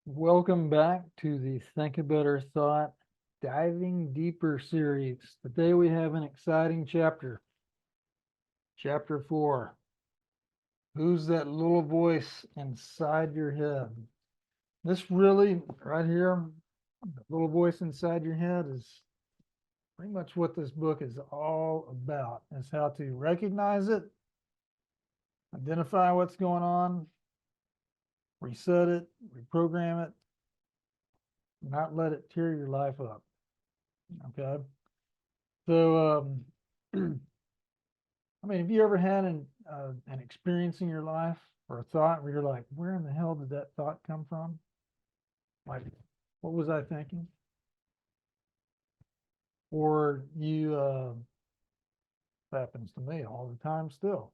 Welcome back to the Think a Better Thought Diving Deeper series. Today we have an exciting chapter. Chapter 4. Who's that little voice inside your head? This really, right here, the little voice inside your head is pretty much what this book is all about, is how to recognize it, identify what's going on, reset it, reprogram it, not let it tear your life up. Okay. So, I mean, have you ever had an experience in your life or a thought where you're like, where in the hell did that thought come from? Like, what was I thinking? Or happens to me all the time still.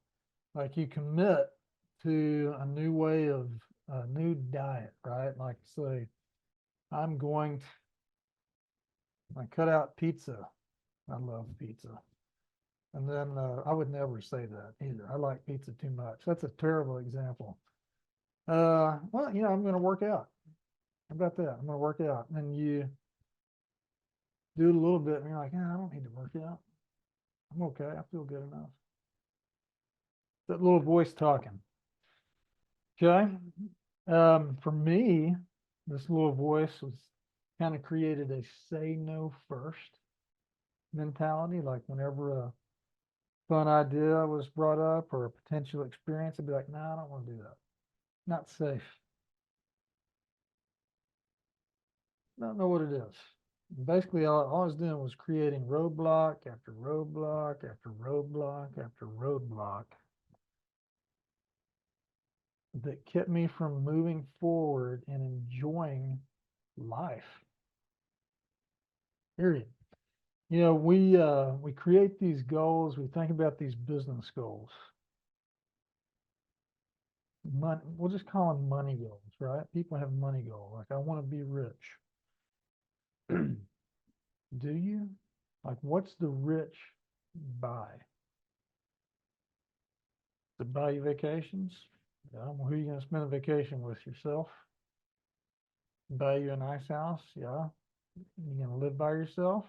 Like you commit to a new way of a new diet, right? Like say, I'm going to, I cut out pizza. I love pizza. And then I would never say that either. I like pizza too much. That's a terrible example. Well, I'm going to work out. How about that? I'm going to work out. And you do it a little bit and you're like, I don't need to work out. I'm okay. I feel good enough. That little voice talking. Okay. For me, this little voice was kind of created a say no first mentality. Like whenever a fun idea was brought up or a potential experience, I'd be like, I don't want to do that. Not safe. Don't know what it is. Basically, all I was doing was creating roadblock after roadblock after roadblock after roadblock that kept me from moving forward and enjoying life. Period. We create these goals. We think about these business goals. We'll just call them money goals, right? People have money goals. Like I want to be rich. Do you? Like, what's the rich buy? To buy you vacations? Yeah. Well, who are you going to spend a vacation with? Yourself? Buy you a nice house? Yeah. You going to live by yourself?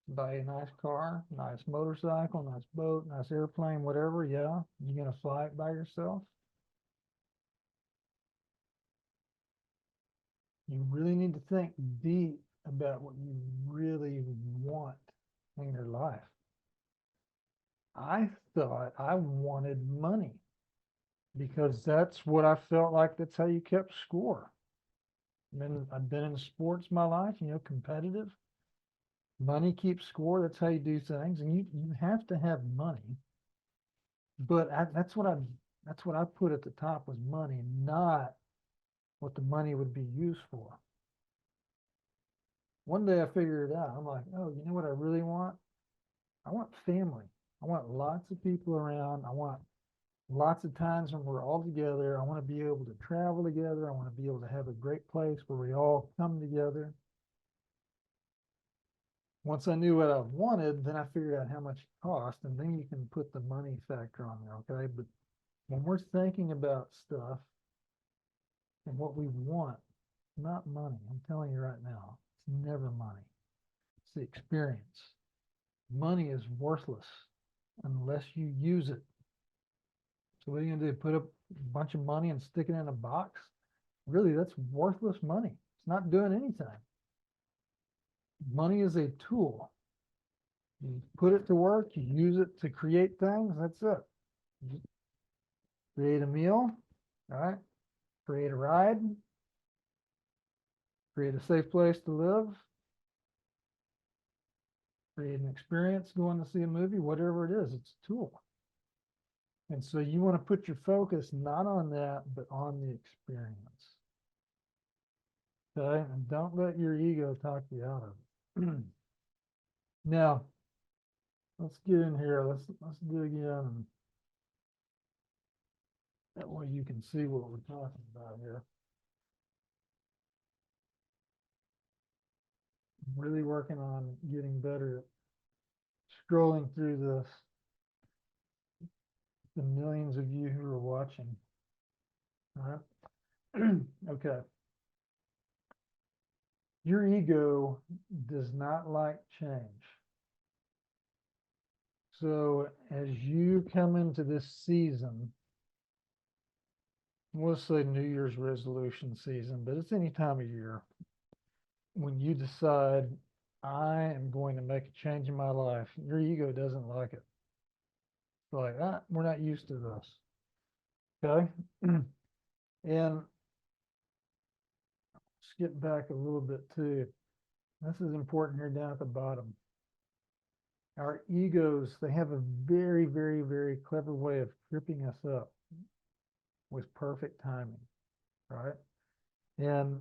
Buy you a nice car, nice motorcycle, nice boat, nice airplane, whatever? Yeah. You going to fly it by yourself? You really need to think deep about what you really want in your life. I thought I wanted money because that's what I felt like that's how you kept score. I've been in sports my life, competitive. Money keeps score. That's how you do things, and you have to have money. But that's what I put at the top was money, not what the money would be used for. One day I figured it out. I'm like, oh, you know what I really want? I want family. I want lots of people around. I want lots of times when we're all together. I want to be able to travel together. I want to be able to have a great place where we all come together. Once I knew what I wanted, then I figured out how much it cost, and then you can put the money factor on there, okay? But when we're thinking about stuff and what we want, not money, I'm telling you right now, it's never money. It's the experience. Money is worthless unless you use it. So what are you gonna do? Put up a bunch of money and stick it in a box? Really, that's worthless money. It's not doing anything. Money is a tool. You put it to work, you use it to create things, that's it. You create a meal, all right? Create a ride, create a safe place to live, create an experience, going to see a movie, whatever it is, it's a tool. And so you want to put your focus not on that, but on the experience. Okay, and don't let your ego talk you out of it. Now, let's get in here. Let's dig in. That way you can see what we're talking about here. I'm really working on getting better at scrolling through this. The millions of you who are watching. All right. Okay. Your ego does not like change. So as you come into this season, we'll say New Year's resolution season, but it's any time of year when you decide, I am going to make a change in my life, your ego doesn't like it. It's like, we're not used to this. Okay. And let's get back a little bit too. This is important here down at the bottom. Our egos, they have a very, very, very clever way of tripping us up with perfect timing, right? And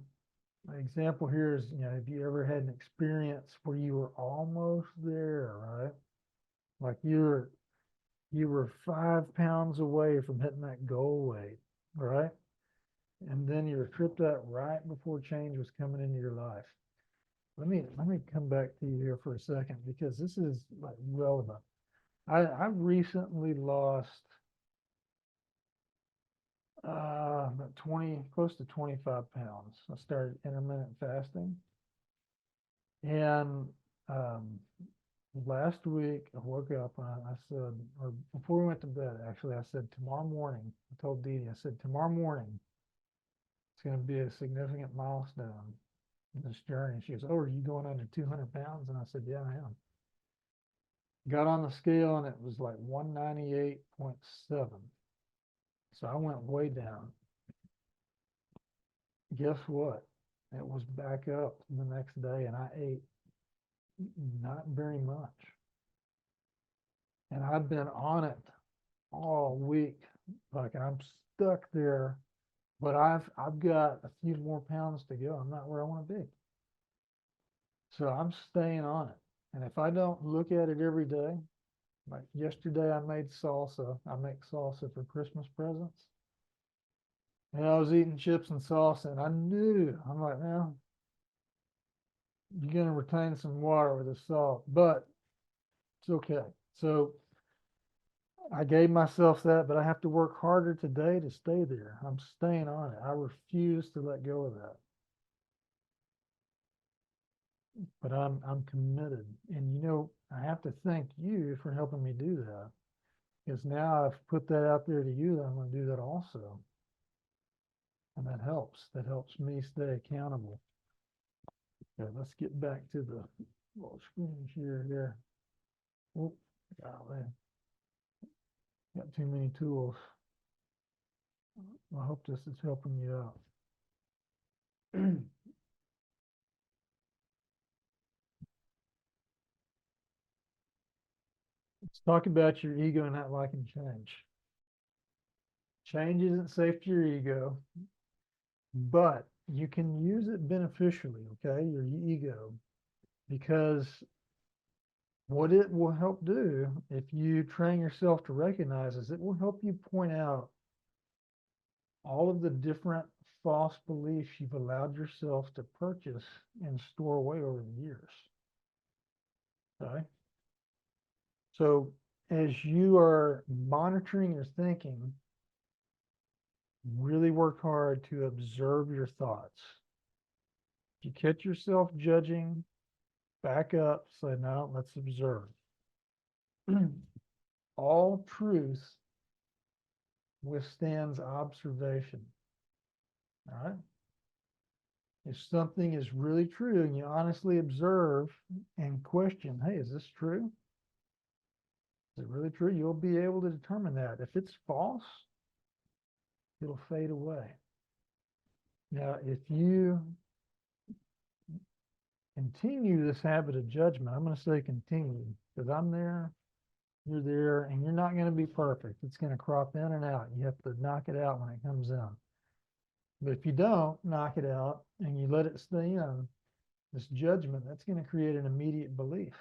an example here is, have you ever had an experience where you were almost there, right? Like you were 5 pounds away from hitting that goal weight, right? And then you were tripped up right before change was coming into your life. Let me come back to you here for a second, because this is like relevant. I recently lost about 20, close to 25 pounds. I started intermittent fasting, and last week I woke up and I said, or before we went to bed, actually, I said, tomorrow morning, I told Dee Dee, I said, tomorrow morning, it's going to be a significant milestone in this journey. She goes, oh, are you going under 200 pounds? And I said, yeah, I am. Got on the scale and it was like 198.7. So I went way down. Guess what? It was back up the next day and I ate not very much. And I've been on it all week. Like, I'm stuck there, but I've got a few more pounds to go. I'm not where I want to be. So I'm staying on it. And if I don't look at it every day, like yesterday I made salsa. I make salsa for Christmas presents. And I was eating chips and salsa, and I knew, I'm like, well, you're going to retain some water with the salt, but it's okay. So I gave myself that, but I have to work harder today to stay there. I'm staying on it. I refuse to let go of that. But I'm committed. And I have to thank you for helping me do that. Because now I've put that out there to you that I'm going to do that also. And that helps. That helps me stay accountable. Okay, let's get back to the little screen share here. Oh, golly. Got too many tools. I hope this is helping you out. Let's talk about your ego and not liking change. Change isn't safe to your ego, but you can use it beneficially, okay, your ego, because what it will help do, if you train yourself to recognize, is it will help you point out all of the different false beliefs you've allowed yourself to purchase and store away over the years. Okay. So as you are monitoring your thinking, really work hard to observe your thoughts. If you catch yourself judging, back up, say, no, let's observe. All truth withstands observation. All right. If something is really true and you honestly observe and question, hey, is this true? Is it really true? You'll be able to determine that. If it's false, it'll fade away. Now, if you continue this habit of judgment, I'm going to say continue, because I'm there, you're there, and you're not going to be perfect. It's going to crop in and out. You have to knock it out when it comes in. But if you don't knock it out and you let it stay in, this judgment, that's going to create an immediate belief,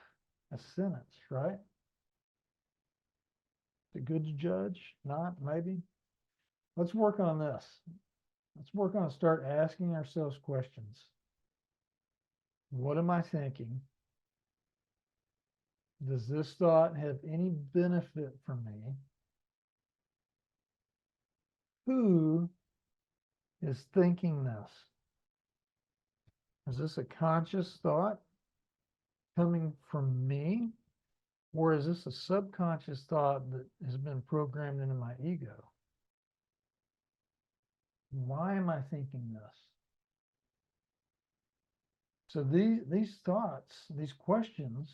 a sentence, right? Is it good to judge? Not, maybe. Let's work on this. Let's work on start asking ourselves questions. What am I thinking? Does this thought have any benefit for me? Who is thinking this? Is this a conscious thought coming from me? Or is this a subconscious thought that has been programmed into my ego? Why am I thinking this? So these thoughts, these questions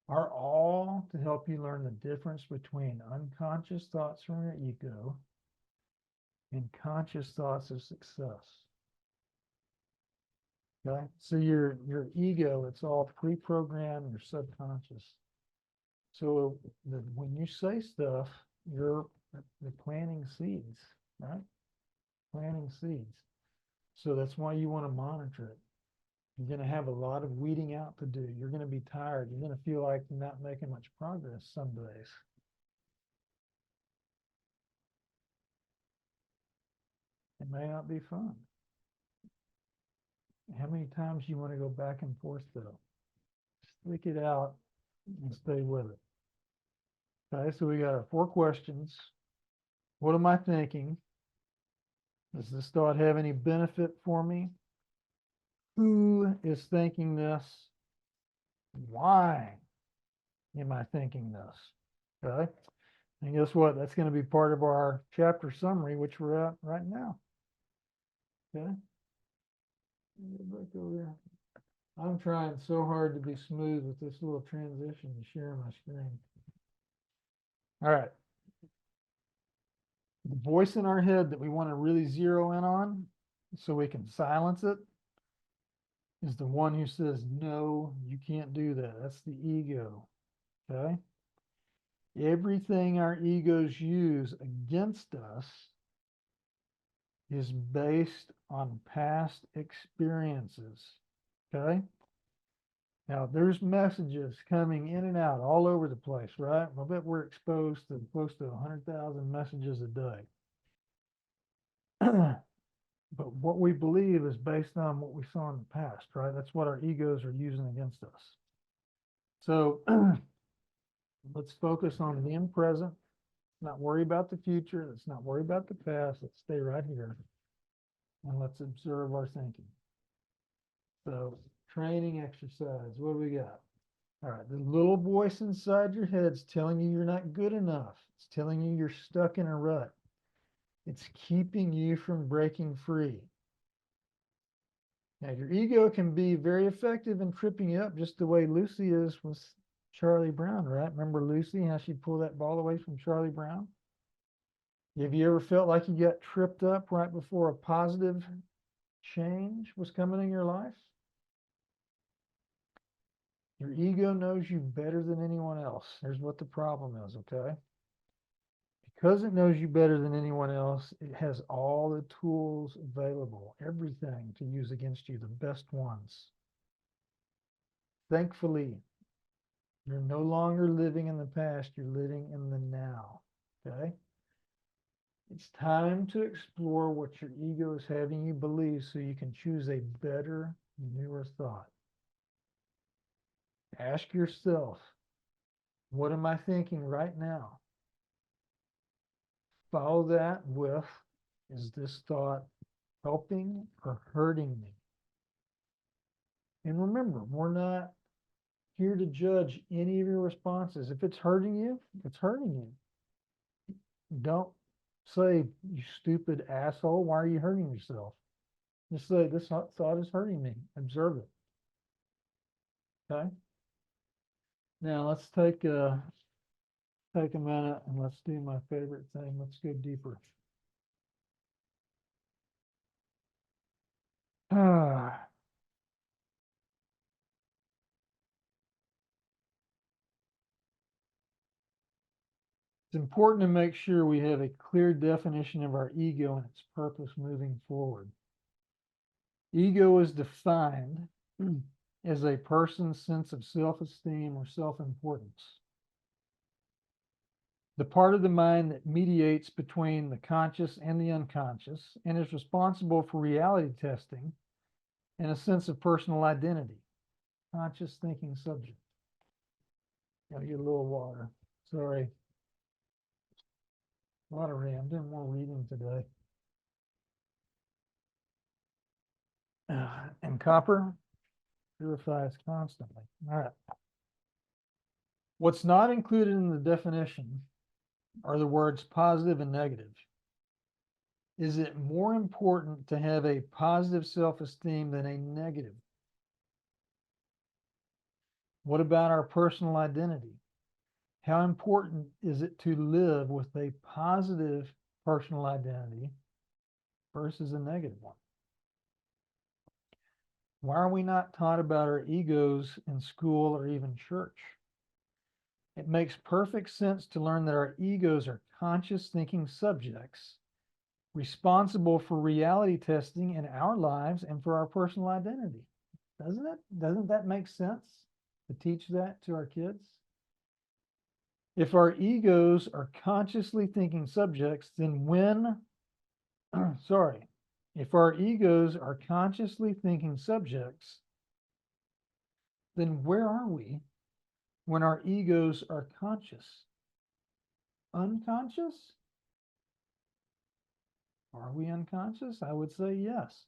are all to help you learn the difference between unconscious thoughts from your ego and conscious thoughts of success. Okay, so your ego, it's all pre-programmed, your subconscious. So when you say stuff, you're planting seeds, right? Planting seeds. So that's why you want to monitor it. You're going to have a lot of weeding out to do. You're going to be tired. You're going to feel like you're not making much progress some days. It may not be fun. How many times you want to go back and forth though? Stick it out and stay with it. Okay, so we got our 4 questions. What am I thinking? Does this thought have any benefit for me? Who is thinking this? Why am I thinking this? Okay. And guess what? That's going to be part of our chapter summary, which we're at right now. Okay. Back over there. I'm trying so hard to be smooth with this little transition to share my screen. All right. The voice in our head that we want to really zero in on so we can silence it is the one who says, no, you can't do that. That's the ego. Okay. Everything our egos use against us is based on past experiences. Okay. Now there's messages coming in and out all over the place, right? I bet we're exposed to close to 100,000 messages a day. But what we believe is based on what we saw in the past, right? That's what our egos are using against us. So let's focus on being present, not worry about the future. Let's not worry about the past. Let's stay right here and let's observe our thinking. So training exercise, what do we got? All right, the little voice inside your head's telling you you're not good enough. It's telling you you're stuck in a rut. It's keeping you from breaking free. Now, your ego can be very effective in tripping you up, just the way Lucy is with Charlie Brown, right? Remember Lucy, how she pulled that ball away from Charlie Brown? Have you ever felt like you got tripped up right before a positive change was coming in your life? Your ego knows you better than anyone else. Here's what the problem is, okay? Because it knows you better than anyone else, it has all the tools available, everything to use against you, the best ones. Thankfully, you're no longer living in the past, you're living in the now, okay? It's time to explore what your ego is having you believe so you can choose a better, newer thought. Ask yourself, what am I thinking right now? Follow that with, is this thought helping or hurting me? And remember, we're not here to judge any of your responses. If it's hurting you, it's hurting you. Don't say, you stupid asshole, why are you hurting yourself? Just say, this thought is hurting me. Observe it. Okay? Now let's take a minute and let's do my favorite thing. Let's go deeper. It's important to make sure we have a clear definition of our ego and its purpose moving forward. Ego is defined as a person's sense of self-esteem or self-importance. The part of the mind that mediates between the conscious and the unconscious and is responsible for reality testing and a sense of personal identity. Conscious thinking subject. Gotta get a little water. Sorry. A lot of reading. I'm doing more reading today. And copper purifies constantly. All right. What's not included in the definition are the words positive and negative. Is it more important to have a positive self-esteem than a negative? What about our personal identity? How important is it to live with a positive personal identity versus a negative one? Why are we not taught about our egos in school or even church? It makes perfect sense to learn that our egos are conscious thinking subjects responsible for reality testing in our lives and for our personal identity. Doesn't it? Doesn't that make sense to teach that to our kids? If our egos are consciously thinking subjects, then if our egos are consciously thinking subjects, then where are we when our egos are conscious? Unconscious? Are we unconscious? I would say yes.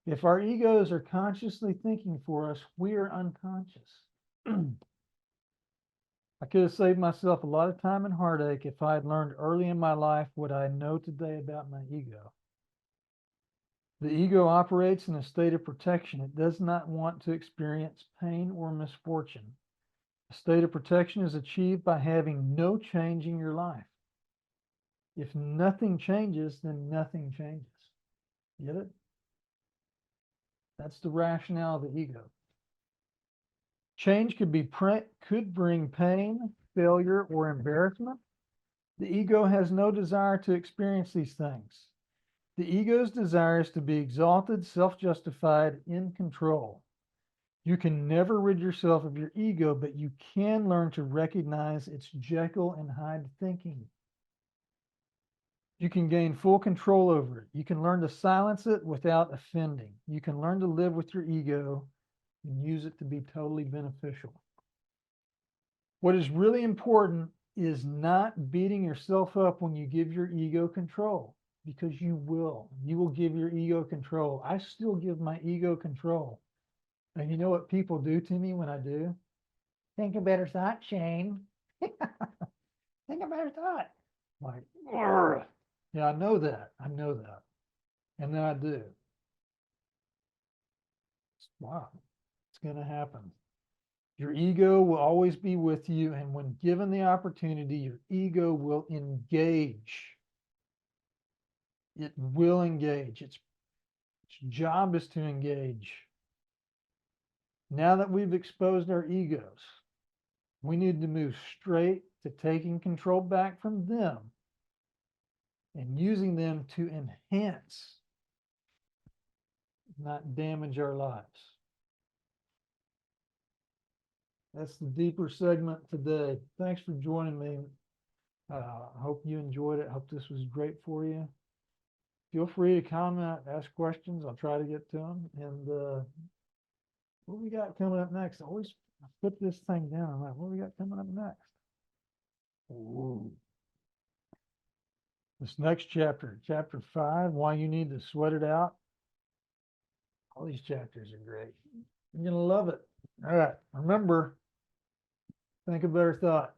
If our egos are consciously thinking for us, we are unconscious. I could have saved myself a lot of time and heartache if I had learned early in my life what I know today about my ego. The ego operates in a state of protection. It does not want to experience pain or misfortune. A state of protection is achieved by having no change in your life. If nothing changes, then nothing changes. Get it? That's the rationale of the ego. Change could bring pain, failure, or embarrassment. The ego has no desire to experience these things. The ego's desire is to be exalted, self-justified, in control. You can never rid yourself of your ego, but you can learn to recognize its Jekyll and Hyde thinking. You can gain full control over it. You can learn to silence it without offending. You can learn to live with your ego and use it to be totally beneficial. What is really important is not beating yourself up when you give your ego control, because you will. You will give your ego control. I still give my ego control. And you know what people do to me when I do? Think a better thought, Shane. Think a better thought. Like, "Urgh." Yeah, I know that. I know that. And then I do. Wow, it's going to happen. Your ego will always be with you. And when given the opportunity, your ego will engage. It will engage. Its job is to engage. Now that we've exposed our egos, we need to move straight to taking control back from them and using them to enhance, not damage our lives. That's the deeper segment today. Thanks for joining me. I hope you enjoyed it. I hope this was great for you. Feel free to comment, ask questions. I'll try to get to them. And what we got coming up next? I always put this thing down. I'm like, what we got coming up next? Ooh. This next chapter, chapter 5, why you need to sweat it out. All these chapters are great. You're going to love it. All right. Remember, think a better thought.